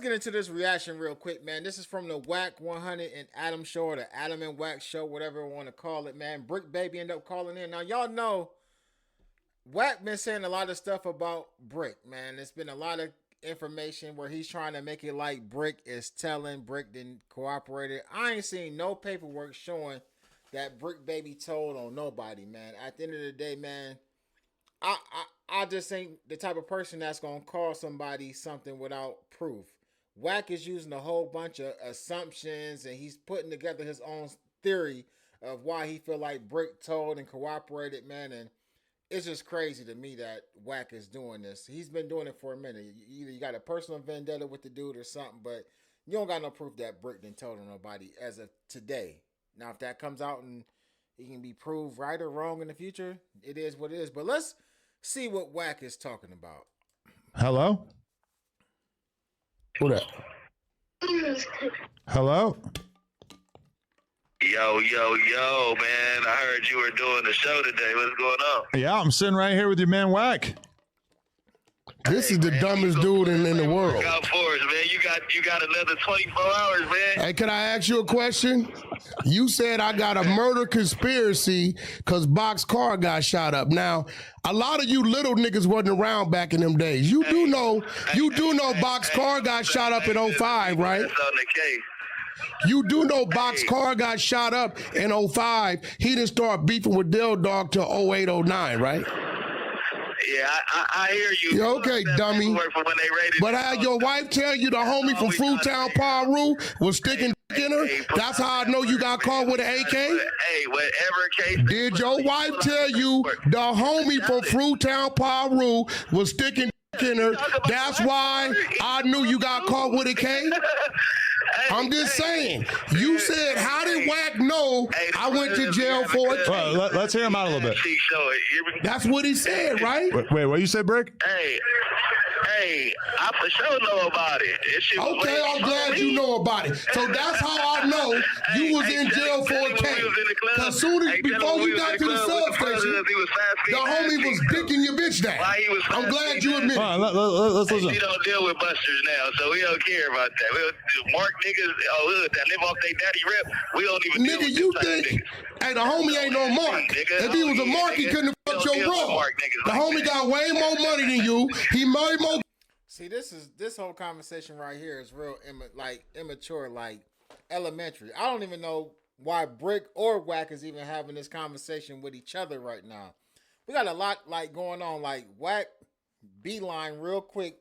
let's get into this reaction real quick, man. This is from the Wack 100 and Adam show, or the Adam and Wack show, whatever you want to call it, man. Bricc Baby ended up calling in. Now, y'all know Wack been saying a lot of stuff about Bricc, man. There's been a lot of information where he's trying to make it like Bricc is telling Bricc didn't cooperate. I ain't seen no paperwork showing that Bricc Baby told on nobody, man. At the end of the day, man, I just ain't the type of person that's gonna call somebody something without proof. Wack is using a whole bunch of assumptions, and he's putting together his own theory of why he feel like Bricc told and cooperated, man. And it's just crazy to me that Wack is doing this. He's been doing it for a minute. Either you got a personal vendetta with the dude or something, but you don't got no proof that Bricc didn't told on nobody as of today. Now, if that comes out and it can be proved right or wrong in the future, it is what it is. But let's see what Wack is talking about. Hello? What up? Hello? Yo, man. I heard you were doing the show today. What's going on? Yeah, I'm sitting right here with your man Wack. This is the dumbest dude in the world. Look out for us, man. You got another 24 hours, man. Hey, can I ask you a question? You said I got a murder conspiracy because Box Car got shot up. Now, a lot of you little niggas wasn't around back in them days. You do know Box Car got shot up in 05, right? That's on the case. You do know Box Car got shot up in 05. He didn't start beefing with Dill Dog till 08, 09, right? Yeah, I hear you. Yeah, okay, dummy. But I had your wife tell you the homie from Fruitown Paru was sticking in her? That's how I know you got caught with an AK? Hey, whatever case. Did your wife tell you the homie from Fruitown Paru was sticking in her? That's why I knew you got caught with a K? I'm just saying. You said, how did Wack know I went to jail for it? Well, let's hear him out a little bit. That's what he said, right? Wait, what you say, Bricc? Hey, I for sure know about it. Okay, I'm glad you know about it. So that's how I know you was in jail for a case. Because soon as before you got to the substation, the homie was dicking your bitch down. I'm glad you admit it. Let's listen. We don't deal with busters now, so we don't care about that. We don't mark niggas that live off their daddy rep. We don't even deal with you them type of think? niggas. Hey, the homie ain't no mark. If he was a mark, he couldn't have fucked your bro. The homie got way more money than you. He made more. See, this whole conversation right here is real immature, like elementary. I don't even know why Bricc or Wack is even having this conversation with each other right now. We got a lot like going on. Like Wack beeline real quick,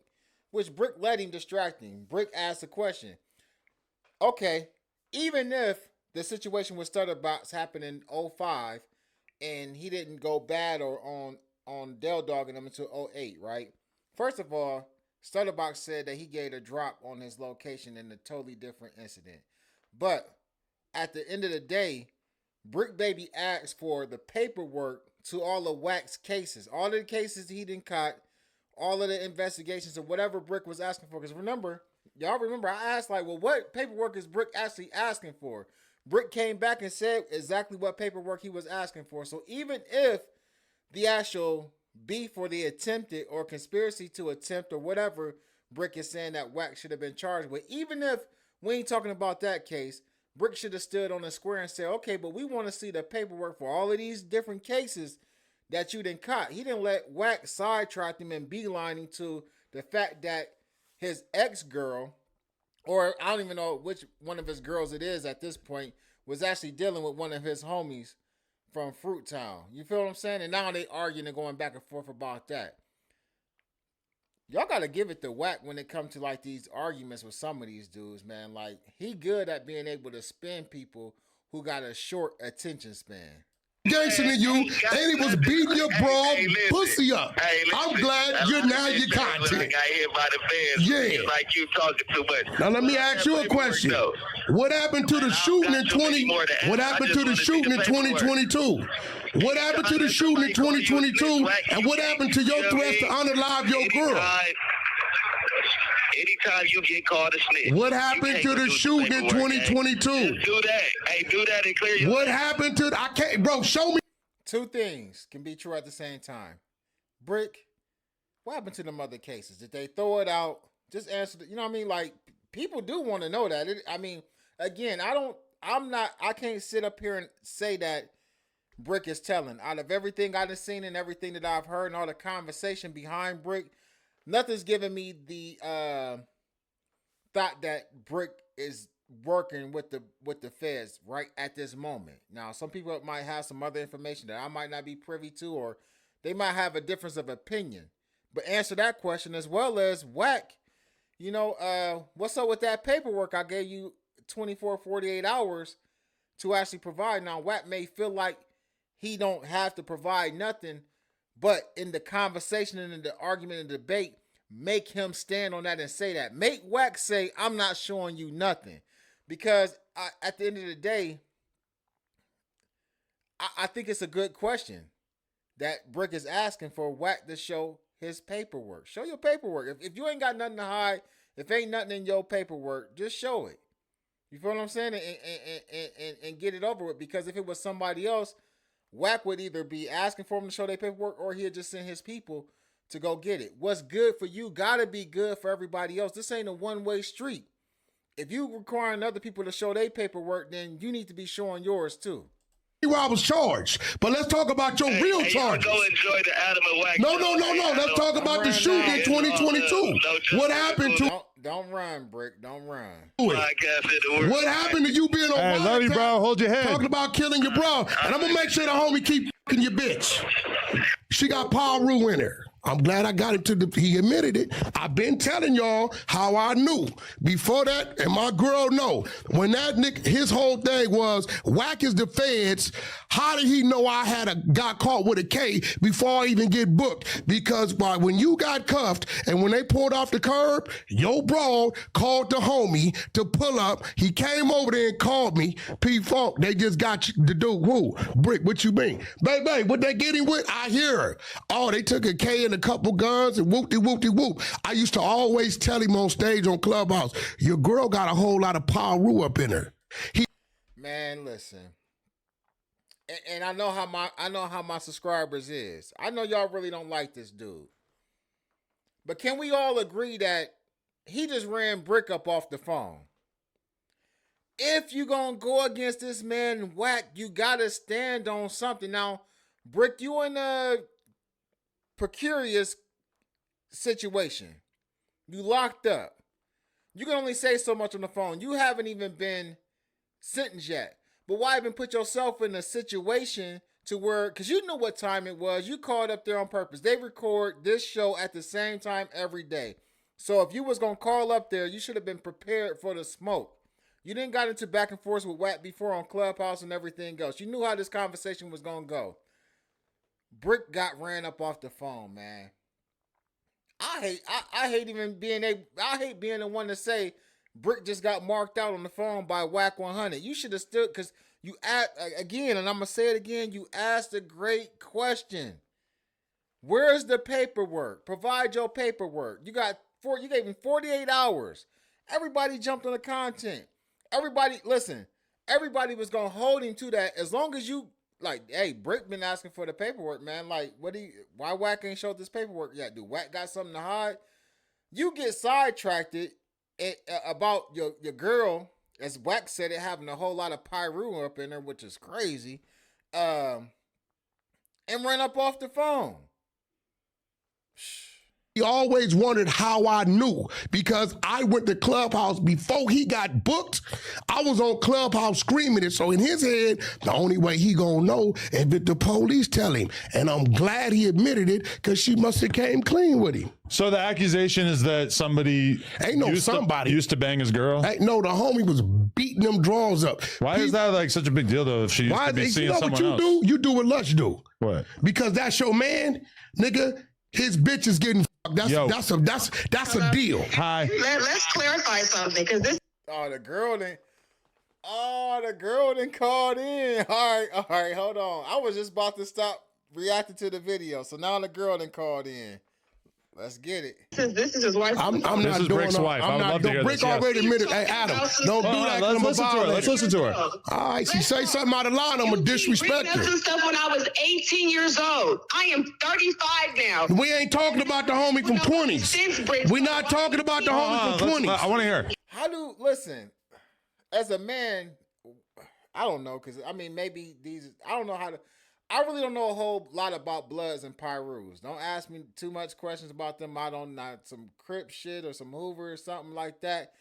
which Bricc let him distract him. Bricc asked a question. Okay, even if the situation with Stutterbox happened in 05 and he didn't go bad or on Del Dog and them until 08, right? First of all, Stutterbox said that he gave a drop on his location in a totally different incident. But at the end of the day, Bricc Baby asked for the paperwork to all of Wack's cases. All of the cases he didn't cut, all of the investigations or whatever Bricc was asking for. Because y'all remember I asked like, well, what paperwork is Bricc actually asking for? Bricc came back and said exactly what paperwork he was asking for. So even if the actual beef or the attempted or conspiracy to attempt or whatever Bricc is saying that Wack should have been charged with, even if we ain't talking about that case, Bricc should have stood on the square and said, okay, but we want to see the paperwork for all of these different cases that you didn't caught. He didn't let Wack sidetrack him and beelining to the fact that his ex-girl, or I don't even know which one of his girls it is at this point, was actually dealing with one of his homies from Fruit Town. You feel what I'm saying? And now they arguing and going back and forth about that. Y'all got to give it to Wack when it comes to like these arguments with some of these dudes, man. Like, he good at being able to spin people who got a short attention span. Gangster to you, and he was beating your bro pussy up. I'm glad you're now your content. I got hit by the fans. Yeah. Like you talking too much. Now let me ask you a question. What happened to the shooting in 20? What happened to the shooting in 2022? What happened to the shooting in 2022? And what happened to your threats to unalive your girl? Anytime you get called a snitch. What happened to the shooting in 2022? Do that. Hey, do that and clear your. What happened to I can't, bro, show me. Two things can be true at the same time. Bricc, what happened to them other cases? Did they throw it out? Just answer. You know what I mean? Like people do want to know that. I mean, again, I can't sit up here and say that Bricc is telling. Out of everything I've seen and everything that I've heard and all the conversation behind Bricc, nothing's giving me the thought that Bricc is working with the feds right at this moment. Now, some people might have some other information that I might not be privy to, or they might have a difference of opinion. But answer that question as well as Wack. You know, what's up with that paperwork I gave you 24, 48 hours to actually provide? Now, Wack may feel like he don't have to provide nothing, but in the conversation and in the argument and debate, make him stand on that and say that. Make Wack say, I'm not showing you nothing. Because at the end of the day, I think it's a good question that Bricc is asking for Wack to show his paperwork. Show your paperwork. If you ain't got nothing to hide, if ain't nothing in your paperwork, just show it. You feel what I'm saying? And get it over with. Because if it was somebody else, Wack would either be asking for him to show their paperwork or he'd just send his people to go get it. What's good for you gotta be good for everybody else. This ain't a one-way street. If you requiring other people to show their paperwork, then you need to be showing yours too. I was charged, but let's talk about your real charges. Go enjoy the Adam and Wack. No. Let's talk about the shooting in 2022. What happened to? Don't run, Bricc. Don't run. What happened to you being on? Hey, love you, bro. Hold your head. Talking about killing your bro, and I'm gonna make sure the homie keep fucking your bitch. She got Paru in her. I'm glad I got him he admitted it. I've been telling y'all how I knew. Before that, and my girl know, when that nigga, his whole thing was, Wack is the feds. How did he know I got caught with a K before I even get booked? Because when you got cuffed and when they pulled off the curb, your bro called the homie to pull up. He came over there and called me. P Funk, they just got you, the dude, who? Bricc, what you mean? Baby, what they get him with? I hear her. Oh, they took a K and a couple guns and whoop-de-whoop-de-whoop. I used to always tell him on stage on Clubhouse, your girl got a whole lot of Paru up in her. Man, listen. And I know how my subscribers is. I know y'all really don't like this dude. But can we all agree that he just ran Bricc up off the phone? If you gonna go against this man Wack, you gotta stand on something. Now, Bricc, you in a precarious situation. You locked up. You can only say so much on the phone. You haven't even been sentenced yet. But why even put yourself in a situation to where, because you knew what time it was, you called up there on purpose. They record this show at the same time every day. So if you was going to call up there, you should have been prepared for the smoke. You didn't got into back and forth with Wack before on Clubhouse and everything else. You knew how this conversation was going to go. Bricc got ran up off the phone, man. I hate being the one to say Bricc just got marked out on the phone by Wack 100. You should have stood, because you asked again, and I'm gonna say it again. You asked a great question. Where's the paperwork? Provide your paperwork. You gave him 48 hours. Everybody jumped on the content. Everybody was gonna hold him to that as long as you. Like, hey, Bricc been asking for the paperwork, man. Like, why Wack ain't showed this paperwork yet? Do Wack got something to hide? You get sidetracked about your girl, as Wack said it, having a whole lot of Pyru up in her, which is crazy, and run up off the phone. He always wondered how I knew, because I went to Clubhouse before he got booked. I was on Clubhouse screaming it. So in his head, the only way he gonna know is if the police tell him. And I'm glad he admitted it, because she must have came clean with him. So the accusation is that somebody used to bang his girl? No, the homie was beating them drawers up. Why is that like such a big deal though if she used to be seeing someone else? You do what Lush do. What? Because that's your man, nigga. His bitch is getting fucked. That's a deal. Hi. Let's clarify something, because this. The girl done called in. All right, hold on. I was just about to stop reacting to the video, so now the girl done called in. Let's get it. This is his wife. I'm not This is doing Brick's wife. I would love to hear Bricc this. Yes. already admitted. Hey, Adam, don't do that. Let's listen to her. Let's listen to her. All right, she say something out of line, I'm going to disrespect her. her. Stuff when I was 18 years old. I am 35 now. We ain't talking about the homie from 20s. We're not talking about the homie from 20s. I want to hear. Listen, as a man, I don't know, because, I mean, maybe I don't know how to, I really don't know a whole lot about Bloods and Pyrus. Don't ask me too much questions about them. I don't know, some Crip shit or some Hoover or something like that.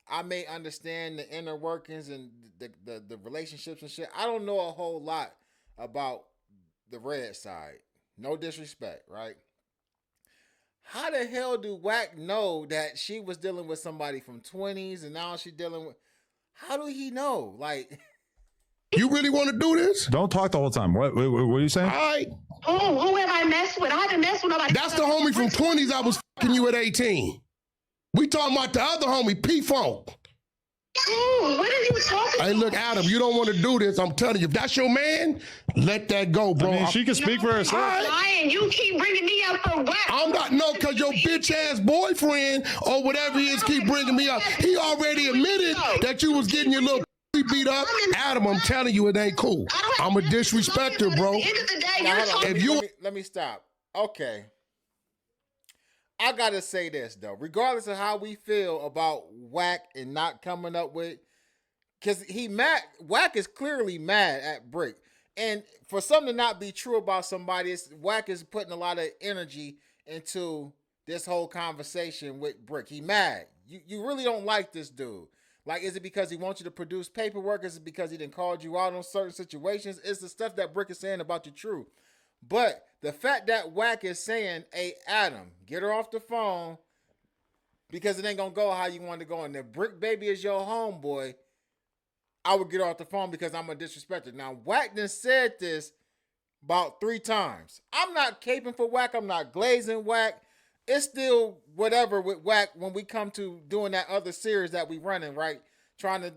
I may understand the inner workings and the relationships and shit. I don't know a whole lot about the red side. No disrespect, right? How the hell do Wack know that she was dealing with somebody from 20s and now she's dealing with... How do he know? Like... You really want to do this? Don't talk the whole time. What are you saying? All right. Who have I messed with? I haven't messed with nobody. That's the homie from 20s I was fucking you at 18. We talking about the other homie, P-Funk. What are you talking about? Hey, look, Adam, you don't want to do this. I'm telling you, if that's your man, let that go, bro. I mean, she can speak for herself. Lying. You keep bringing me up for what? I'm not, no, because your bitch-ass boyfriend or whatever he is keep bringing me up. He already admitted that you was getting your little beat up. Adam, I'm telling you, it ain't cool. I'm a disrespecter, bro. At the end of the day, now, let me stop. Okay. I gotta say this though, regardless of how we feel about Wack and not coming up with, because Wack is clearly mad at Bricc, and for something to not be true about somebody, Wack is putting a lot of energy into this whole conversation with Bricc. He mad. You really don't like this dude. Like, is it because he wants you to produce paperwork? Is it because he done called you out on certain situations? It's the stuff that Bricc is saying about you true. But the fact that Wack is saying, hey, Adam, get her off the phone because it ain't going to go how you want to go. And if Bricc baby is your homeboy, I would get her off the phone because I'm a disrespecter. Now, Wack done said this about 3 times. I'm not caping for Wack. I'm not glazing Wack. It's still whatever with Wack when we come to doing that other series that we running, right? Trying to,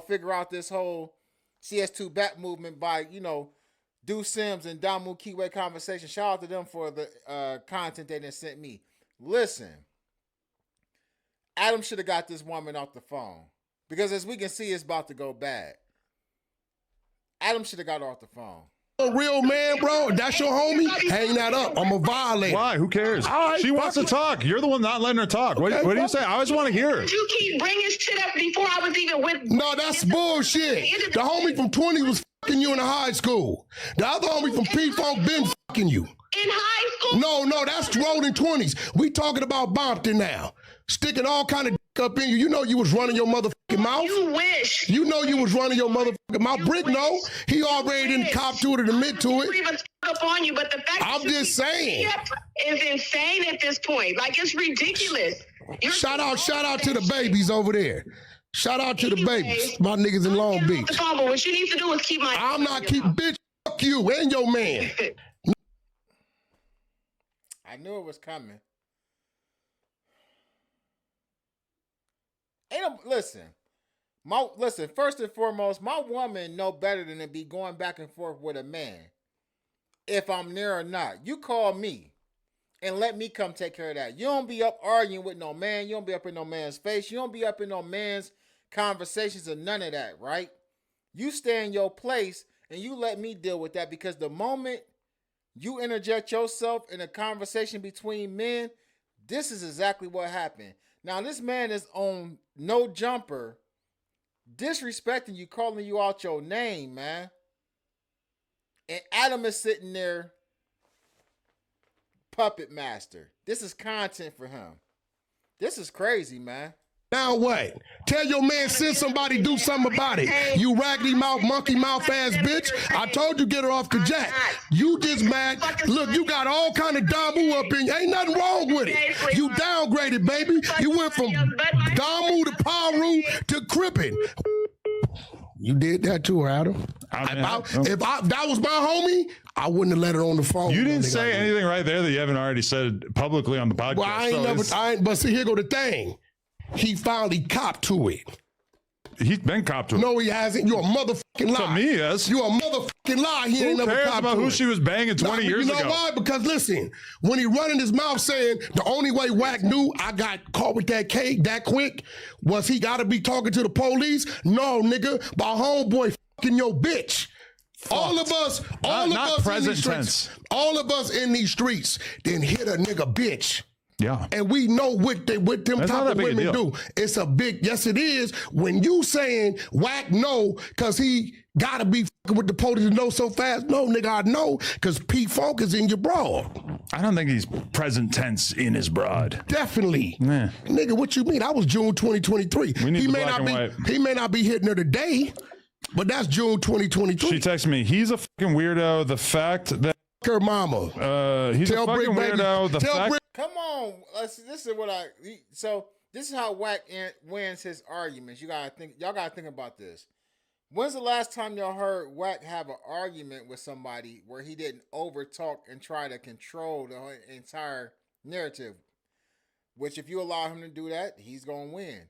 figure out this whole CS2 back movement by, Do Sims and Damu Kiwe conversation. Shout out to them for the content they done sent me. Listen, Adam should have got this woman off the phone because as we can see, it's about to go bad. Adam should have got her off the phone. A real man, bro. That's your homie. Hang that up. I'm a violator. Why? Who cares? Right, she wants to talk. You're the one not letting her talk. Okay, what do you say? I always want to hear it. You keep bringing shit up before I was even with. No, that's bullshit. The homie from 20 was fucking you in high school. The other homie from P-Funk been fucking you. In high school? No, that's rolling 20s. We talking about Bompton now. Sticking all kind of dick up in you. You know you was running your motherfucking mouth. You wish. You know you was running your motherfucking mouth. Bricc, no. He already didn't cop to it and admit to it. Even up on you, but the fact I'm just saying. Is insane at this point. Like, it's ridiculous. Shout out to the babies over there. Shout out to the babies. My niggas in Long Beach. What you need to do is keep my... I'm not keeping, bitch, fuck you and your man. I knew it was coming. Listen, first and foremost, my woman know better than to be going back and forth with a man. If I'm near or not. You call me and let me come take care of that. You don't be up arguing with no man. You don't be up in no man's face. You don't be up in no man's conversations or none of that, right? You stay in your place and you let me deal with that, because the moment you interject yourself in a conversation between men, this is exactly what happened. Now, this man is on No Jumper, disrespecting you, calling you out your name, man. And Adam is sitting there, puppet master. This is content for him. This is crazy, man. Now what? Tell your man, send somebody do something about it. You raggedy mouth, monkey mouth ass bitch. I told you get her off the jack. You just mad. Look, you got all kind of Damu up in you. Ain't nothing wrong with it. You downgraded, baby. You went from Damu to Paru to Crippin'. You did that too, Adam. If that was my homie, I wouldn't have let her on the phone. You didn't say anything right there that you haven't already said publicly on the podcast. Well, but see, here go the thing. He finally copped to it. He's been copped to it. No, he hasn't. You're a motherfucking lie. To me, yes. You're a motherfucking lie. He ain't Who never cares copped about to who it. she was banging 20 years ago? You know why? Because listen, when he running his mouth saying the only way Wack knew I got caught with that cake that quick was he got to be talking to the police. No, nigga, my homeboy fucking your bitch. All of us in these streets, all of us in these streets, then hit a nigga bitch. Yeah. And we know what them That's type of women do. It's a big, yes it is. When you saying Wack no, cause he gotta be fucking with the police to know so fast. No, nigga, I know, cause P-Funk is in your broad. I don't think he's present tense in his broad. Definitely. Yeah. Nigga, what you mean? I was June 2023. He may not be hitting her today, but that's June 2023. She texted me, he's a fucking weirdo. The fact that her mama. He's a fucking weirdo. The fact Come on, this is what this is how Wack wins his arguments. Y'all gotta think about this. When's the last time y'all heard Wack have an argument with somebody where he didn't overtalk and try to control the entire narrative? Which, if you allow him to do that, he's gonna win.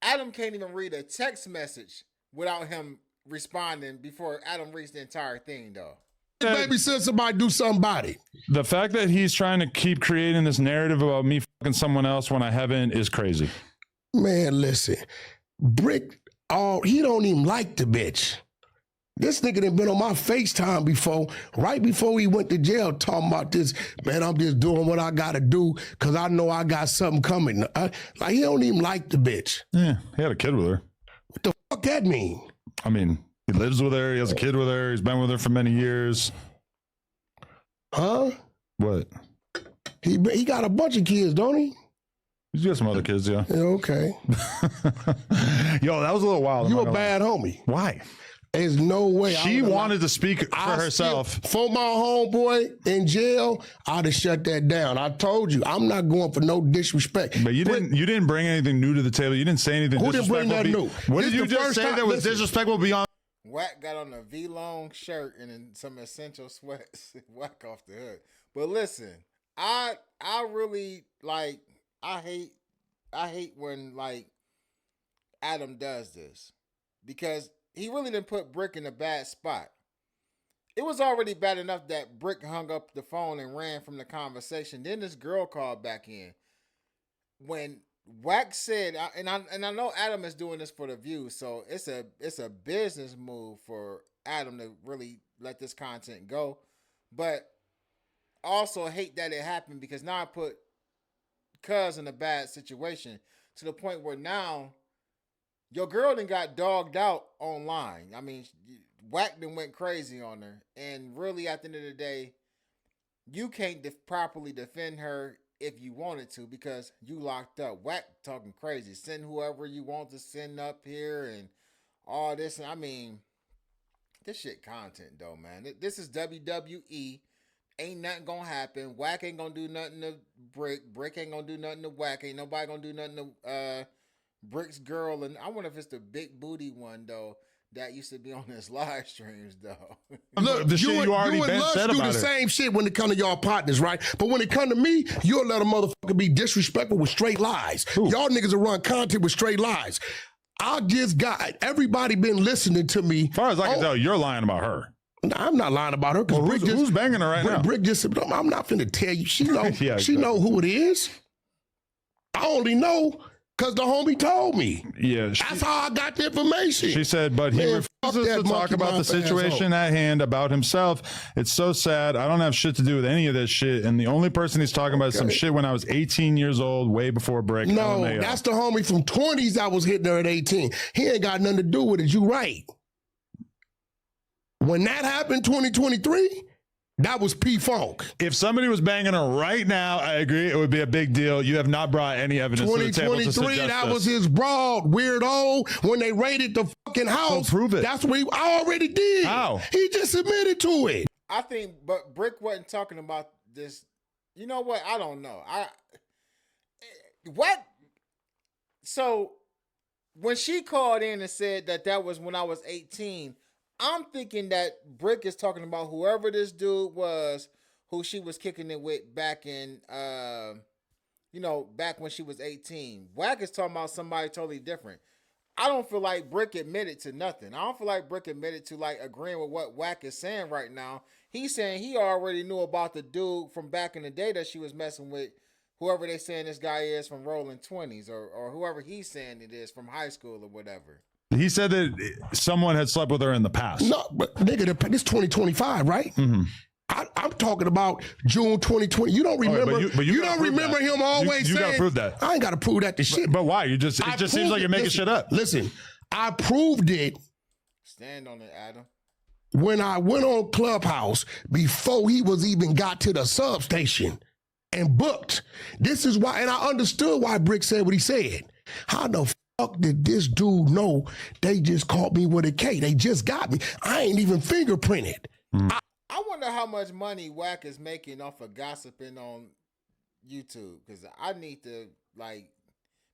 Adam can't even read a text message without him responding before Adam reads the entire thing, though. Baby said somebody do somebody. The fact that he's trying to keep creating this narrative about me fucking someone else when I haven't is crazy. Man, listen. Bricc, he don't even like the bitch. This nigga done been on my FaceTime before, right before he went to jail, talking about this. Man, I'm just doing what I gotta do because I know I got something coming. Like, he don't even like the bitch. Yeah, he had a kid with her. What the fuck that mean? I mean, he lives with her. He has a kid with her. He's been with her for many years. Huh? What? He got a bunch of kids, don't he? He's got some other kids, yeah. Yeah, okay. Yo, that was a little wild. You a bad homie. Why? There's no way. She wanted to speak for herself. For my homeboy in jail, I'd have shut that down. I told you, I'm not going for no disrespect. But you didn't bring anything new to the table. You didn't say anything disrespectful. Who didn't bring nothing new? What did you just say that was disrespectful beyond? Wack got on a V-long shirt and then some essential sweats. Wack off the hood. But listen, I really like. I hate when like Adam does this because he really didn't put Bricc in a bad spot. It was already bad enough that Bricc hung up the phone and ran from the conversation. Then this girl called back in. When Wack said, and I know Adam is doing this for the views, so it's a business move for Adam to really let this content go. But also hate that it happened because now I put Cuz in a bad situation to the point where now your girl done got dogged out online. I mean, Wack done went crazy on her. And really, at the end of the day, you can't properly defend her if you wanted to because you locked up. Wack talking crazy. Send whoever you want to send up here and all this. I mean, this shit content, though, man. This is WWE. Ain't nothing gonna happen. Wack ain't gonna do nothing to Bricc. Bricc ain't gonna do nothing to Wack. Ain't nobody gonna do nothing to Brick's girl. And I wonder if it's the big booty one though that used to be on his live streams though. Look, the shit you already been said do about the it. same shit when it come to y'all partners, right? But when it come to me, you'll let a motherfucker be disrespectful with straight lies. Ooh. Y'all niggas will run content with straight lies. I just got everybody been listening to me. As far as I can tell, you're lying about her. I'm not lying about her because Well, who's banging her right now? Bricc just said, I'm not finna tell you. She know. Yeah, she know who it is. I only know because the homie told me. Yeah, that's how I got the information. She said, but he refuses to talk about the situation at hand, about himself. It's so sad. I don't have shit to do with any of this shit. And the only person he's talking about is some shit when I was 18 years old, way before Bricc. No, that's the homie from 20s that was hitting her at 18. He ain't got nothing to do with it. You right. When that happened, 2023, that was P-Funk. If somebody was banging her right now, I agree, it would be a big deal. You have not brought any evidence to the table to suggest 2023, that this. was his broad, weirdo. When they raided the fucking house. So prove it. That's what I already did. How? He just admitted to it. I think, but Bricc wasn't talking about this. You know what? I don't know. What? So when she called in and said that was when I was 18, I'm thinking that Bricc is talking about whoever this dude was who she was kicking it with back in, back when she was 18. Wack is talking about somebody totally different. I don't feel like Bricc admitted to nothing. I don't feel like Bricc admitted to like agreeing with what Wack is saying right now. He's saying he already knew about the dude from back in the day that she was messing with, whoever they saying this guy is from Rolling 20s, or whoever he's saying it is from high school or whatever. He said that someone had slept with her in the past. No, but nigga, this 2025, right? Mm-hmm. I'm talking about June 2020. You don't remember? But you don't remember him always you saying? You gotta prove that. I ain't gotta prove that to shit. But why? It just seems like you're making shit up. Listen, I proved it. Stand on it, Adam. When I went on Clubhouse before he was even got to the substation and booked. This is why, and I understood why Bricc said what he said. How the fuck did this dude know they just caught me with a K? They just got me. I ain't even fingerprinted. I wonder how much money Wack is making off of gossiping on YouTube, because I need to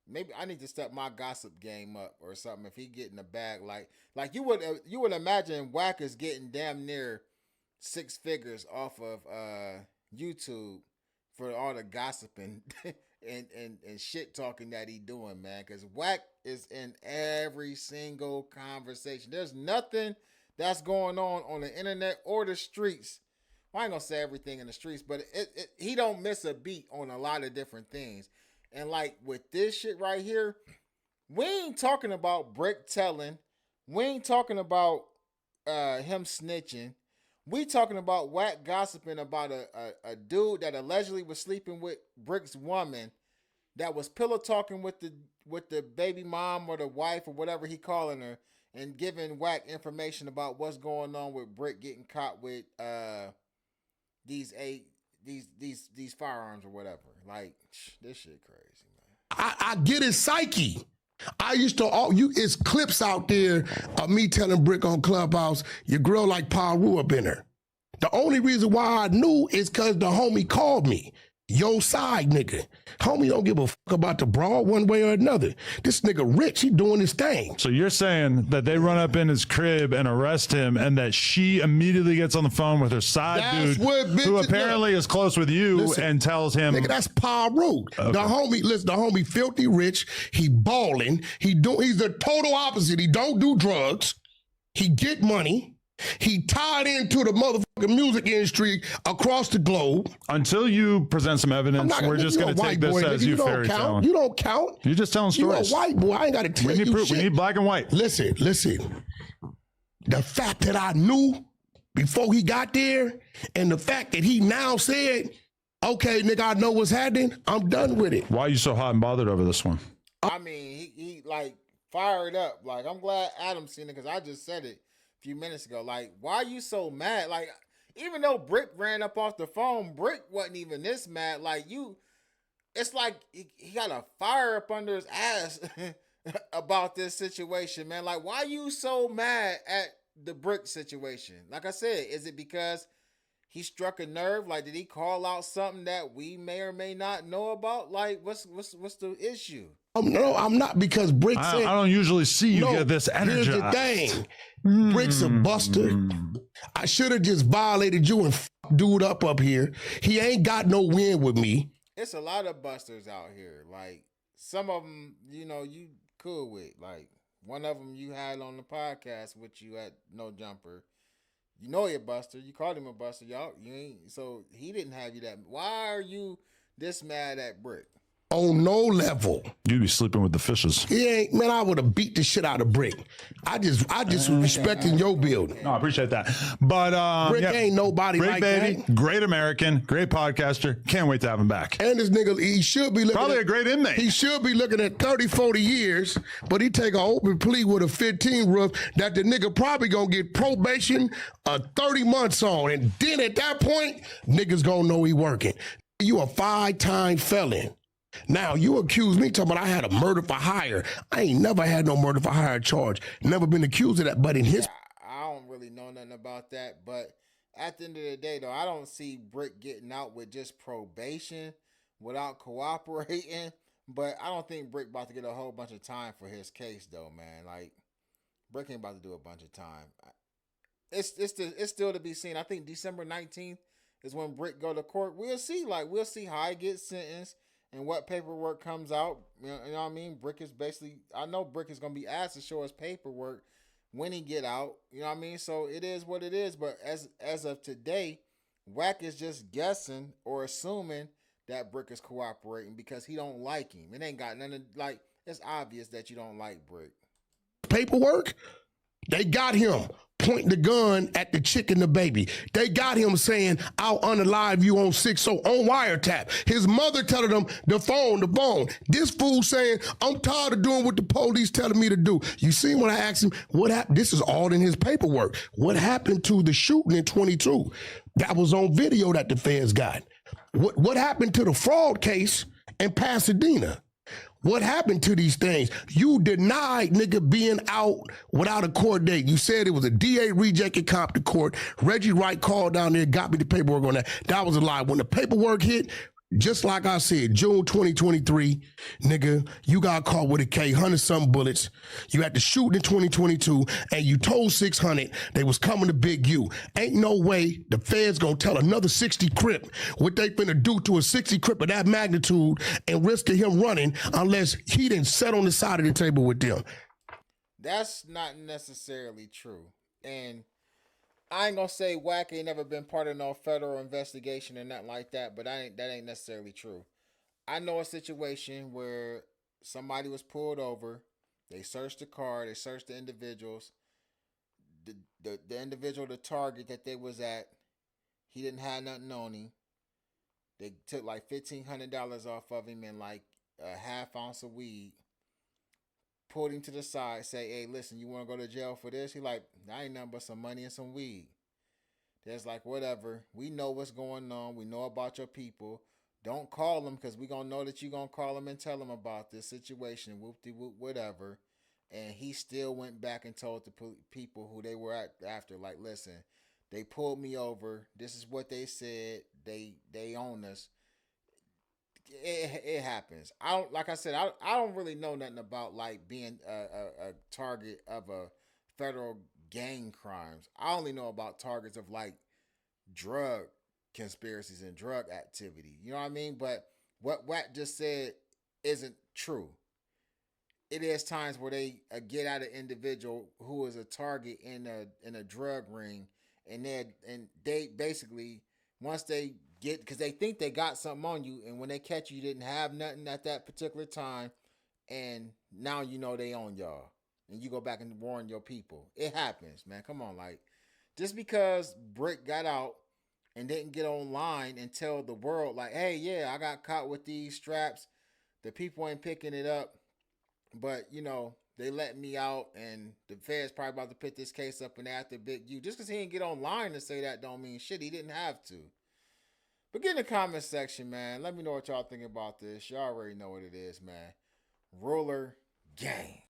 maybe I need to step my gossip game up or something. If he get in the bag, like you would imagine Wack is getting damn near 6 figures off of YouTube for all the gossiping and shit talking that he doing, man. Because Wack is in every single conversation. There's nothing that's going on the internet or the streets. Well, I ain't gonna say everything in the streets, but he don't miss a beat on a lot of different things. And like with this shit right here, we ain't talking about Bricc telling. We ain't talking about him snitching. We talking about Wack gossiping about a dude that allegedly was sleeping with Brick's woman, that was pillow talking with the baby mom or the wife or whatever he calling her, and giving Wack information about what's going on with Bricc getting caught with these firearms or whatever. Like, this shit crazy, man. I get his psyche. I used to it's clips out there of me telling Bricc on Clubhouse, your girl like Paru up in her. The only reason why I knew is because the homie called me. Yo side nigga. Homie don't give a fuck about the broad one way or another. This nigga rich, he doing his thing. So you're saying that they run up in his crib and arrest him, and that she immediately gets on the phone with her side dude, who apparently is close with you, and tells him, nigga, that's Paru. Okay. The homie filthy rich. He balling. He's the total opposite. He don't do drugs. He get money. He tied into the motherfucking music industry across the globe. Until you present some evidence, we're just going to take this as you fairy tale. You don't count. You're just telling stories. You're a white boy. I ain't got to tell you proof. shit. We need black and white. Listen. The fact that I knew before he got there, and the fact that he now said, okay, nigga, I know what's happening, I'm done with it. Why are you so hot and bothered over this one? I mean, he like fired up. Like, I'm glad Adam seen it, because I just said it few minutes ago. Like, why are you so mad? Like, even though Bricc ran up off the phone, Bricc wasn't even this mad. Like, it's like he got a fire up under his ass about this situation, man. Like, why are you so mad at the Bricc situation? Like I said, is it because he struck a nerve? Like, did he call out something that we may or may not know about? Like, what's the issue? No, I'm not, because Bricc said, I don't usually see you get this energy. Here's the thing. Brick's a buster. I should have just violated you and dude up here. He ain't got no win with me. It's a lot of busters out here. Like, some of them, you cool with. Like, one of them you had on the podcast with you at No Jumper. You know you're a buster. You called him a buster. You ain't. So he didn't have you that. Why are you this mad at Bricc? On no level. You'd be sleeping with the fishes. He ain't, man, I would have beat the shit out of Bricc. I just respecting your building. No, I appreciate that. But Bricc ain't nobody great like baby, that. Great American, great podcaster. Can't wait to have him back. And this nigga, he should be looking probably a great inmate. He should be looking at 30, 40 years, but he take an open plea with a 15 roof that the nigga probably gonna get probation 30 months on. And then at that point, niggas gonna know he working. You a 5-time felon. Now, you accuse me talking about I had a murder for hire. I ain't never had no murder for hire charge. Never been accused of that. But in his... I don't really know nothing about that. But at the end of the day, though, I don't see Bricc getting out with just probation without cooperating. But I don't think Bricc about to get a whole bunch of time for his case, though, man. Like, Bricc ain't about to do a bunch of time. It's still to be seen. I think December 19th is when Bricc go to court. We'll see how he gets sentenced. and what paperwork comes out, you know what I mean? Bricc is basically, I know Bricc is gonna be asked to show his paperwork when he get out. You know what I mean? So it is what it is. But as of today, Wack is just guessing or assuming that Bricc is cooperating because he don't like him. It ain't got nothing like. It's obvious that you don't like Bricc. Paperwork. They got him pointing the gun at the chick and the baby. They got him saying, I'll unalive you on 6 on wiretap. His mother telling him the phone. This fool saying, I'm tired of doing what the police telling me to do. You see when I asked him, what happened? This is all in his paperwork. What happened to the shooting in 22? That was on video that the feds got. What happened to the fraud case in Pasadena? What happened to these things? You denied nigga being out without a court date. You said it was a DA rejected comp to court. Reggie Wright called down there, got me the paperwork on that. That was a lie. When the paperwork hit, just like I said, June 2023, nigga, you got caught with a K, 100-something bullets. You had to shoot in 2022, and you told 600 they was coming to Big U. Ain't no way the feds gonna tell another 60 Crip what they finna do to a 60 Crip of that magnitude and risk of him running unless he didn't sit on the side of the table with them. That's not necessarily true. And I ain't gonna say Wack ain't never been part of no federal investigation or nothing like that, but that ain't necessarily true. I know a situation where somebody was pulled over, they searched the car, they searched the individuals. The individual, the target that they was at, he didn't have nothing on him. They took like $1,500 off of him and like a half ounce of weed. Pulled him to the side, say, hey, listen, you want to go to jail for this? He like, I ain't nothing but some money and some weed. There's like, whatever. We know what's going on. We know about your people. Don't call them because we going to know that you're going to call them and tell them about this situation, whoop-de-whoop, whatever. And he still went back and told the people who they were after, like, listen, they pulled me over. This is what they said. They own us. It happens. Like I said, I don't really know nothing about like being a target of a federal gang crimes. I only know about targets of like drug conspiracies and drug activity. You know what I mean? But what Wack just said isn't true. It is times where they get at an individual who is a target in a drug ring, and they basically once they get, because they think they got something on you, and when they catch you, you didn't have nothing at that particular time, and now you know they own y'all, and you go back and warn your people. It happens, man. Come on, like just because Bricc got out and didn't get online and tell the world, like, hey, yeah, I got caught with these straps. The people ain't picking it up, but you know they let me out, and the Fed's probably about to pick this case up and after Big U. Just because he didn't get online to say that don't mean shit. He didn't have to. But get in the comment section, man. Let me know what y'all think about this. Y'all already know what it is, man. Ruler Gang.